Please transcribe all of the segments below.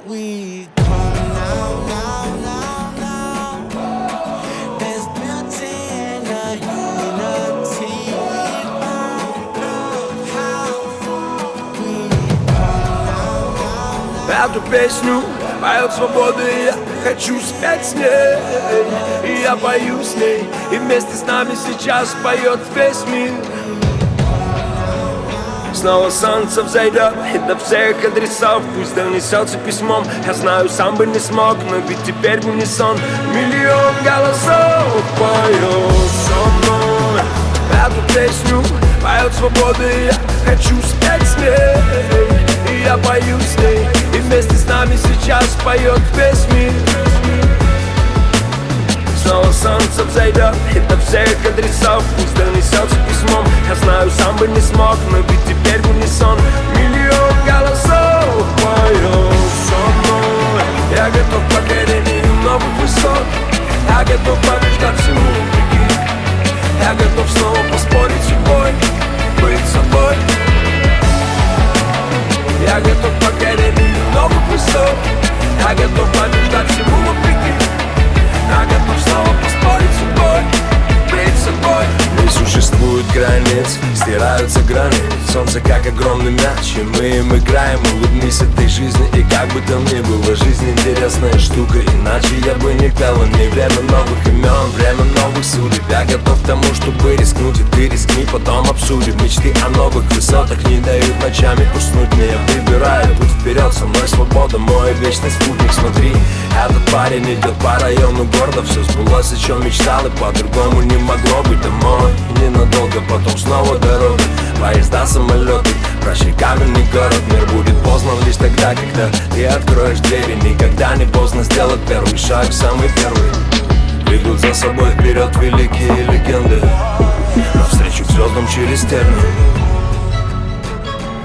We come now. There's beauty in the unity. We found how we come now. Эту песню поет свобода, и я хочу спеть с ней. И я пою с ней, и вместе с нами сейчас поет весь мир. Снова солнце взойдет, и до всех адресов пусть донесется письмом. Я знаю, сам бы не смог, но ведь теперь в унисон миллион голосов поет со мной. Эту песню поет свобода, и я хочу спеть с ней. И я пою с ней, и вместе с нами сейчас поет весь мир. Снова солнце взойдет, и до всех адресов пусть донесется письмом. Я знаю, сам бы не смог, но ведь теперь в унисон миллион голосов поет со мной. Я готов к покорению новых высот. Я готов побеждать всему вопреки. Я готов снова поспорить с судьбой, быть собой. Я готов к покорению новых высот. Я готов побеждать всему вопреки. Я готов снова поспорить с судьбой, быть собой. Не существует границ, стираются грани. Солнце как огромный мяч, и мы им играем. Улыбнись этой жизни, и как бы там ни было, жизнь интересная штука, иначе я бы не пел. Не время новых имен, время новых судеб. Я готов к тому, чтобы рискнуть, и ты рискни, потом обсудим. Мечты о новых высотах не дают ночами уснуть. Мне я выбираю путь вперед, со мной свобода, мой вечный спутник. Смотри, этот парень идет по району города. Все сбылось, о чем мечтал, и по-другому не могло быть. Домой ненадолго, потом снова дорога. Поезда, самолеты, прощай каменный город. Мир будет познан лишь тогда, когда ты откроешь двери. Никогда не поздно сделать первый шаг, самый первый. Ведут за собой вперед великие легенды, навстречу к звездам через тернии.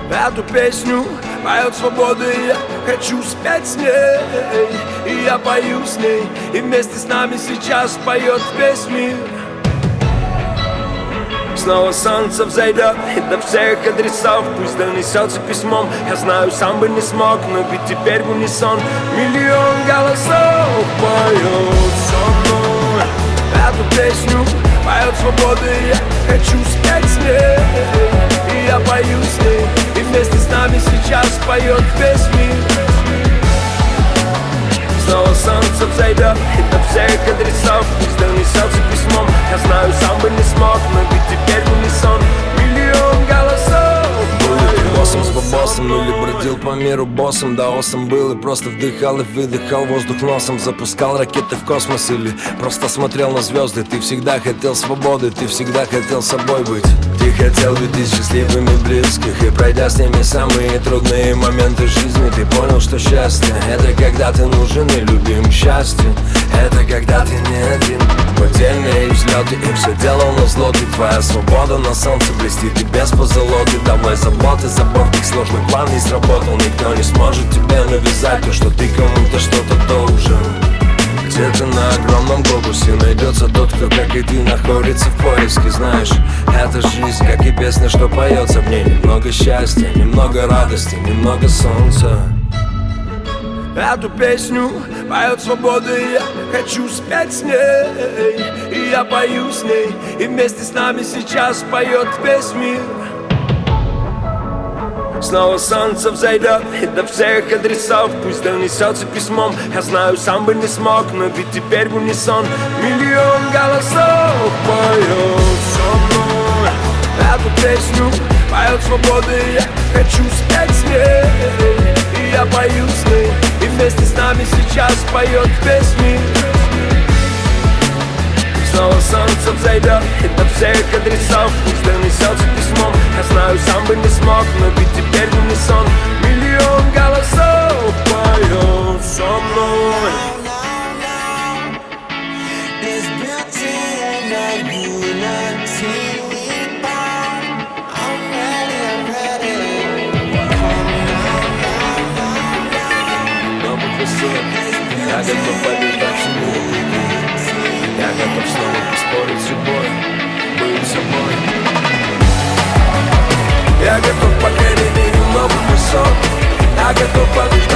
Эту песню поет свобода, и я хочу спеть с ней. И я пою с ней, и вместе с нами сейчас поет весь мир. Снова солнце взойдет, и до всех адресов пусть донесется письмом. Я знаю, сам бы не смог, но ведь теперь в унисон миллион голосов поет со мной. Эту песню поет свобода, и я хочу спеть с ней. И я пою с ней, и вместе с нами сейчас поет весь мир. Снова солнце взойдет, и до всех адресов пусть донесется письмом. Я знаю, сам бы не смог, но ведь теперь в унисон миллион голосов. Был ли ты боссом с бабосом, или бродил по миру боссом? Даосом был и просто вдыхал и выдыхал воздух носом. Запускал ракеты в космос или просто смотрел на звезды. Ты всегда хотел свободы, ты всегда хотел собой быть. Ты хотел видеть счастливыми близких, и пройдя с ними самые трудные моменты жизни, ты понял, что счастье — это когда ты нужен и любим. Счастье — это когда ты не один. Поддельные взлеты, и все делал на зло. Ты твоя свобода на солнце блестит, и без позолоты. Давай заботы, забор, их сложный план не сработал. Никто не сможет тебе навязать то, что ты кому-то что-то должен. Где-то на огромном глобусе найдется тот, кто, как и ты, находится в поиске. Знаешь, это жизнь, как и песня, что поется в ней. Немного счастья, немного радости, немного солнца. Эту песню поет свобода, и я хочу спеть с ней. И я пою с ней, и вместе с нами сейчас поет весь мир. Снова солнце взойдет, и до всех адресов пусть донесется письмом. Я знаю, сам бы не смог, но ведь теперь в унисон миллион голосов поет со мной. Эту песню поет свобода, и я хочу спеть с ней. И я пою с ней, и вместе с нами сейчас поет весь мир. Снова солнце взойдет, и до всех адресов пусть донесется письмом. Я знаю, сам бы не смог, но ведь теперь в унисон миллион голосов поет со мной. There's beauty in the unity we found. I'm ready. Новых высот, я готов побеждать всему. Я готов снова поспорить с судьбой, быть собой. Я готов к покорению новых высот. Я готов побеждать.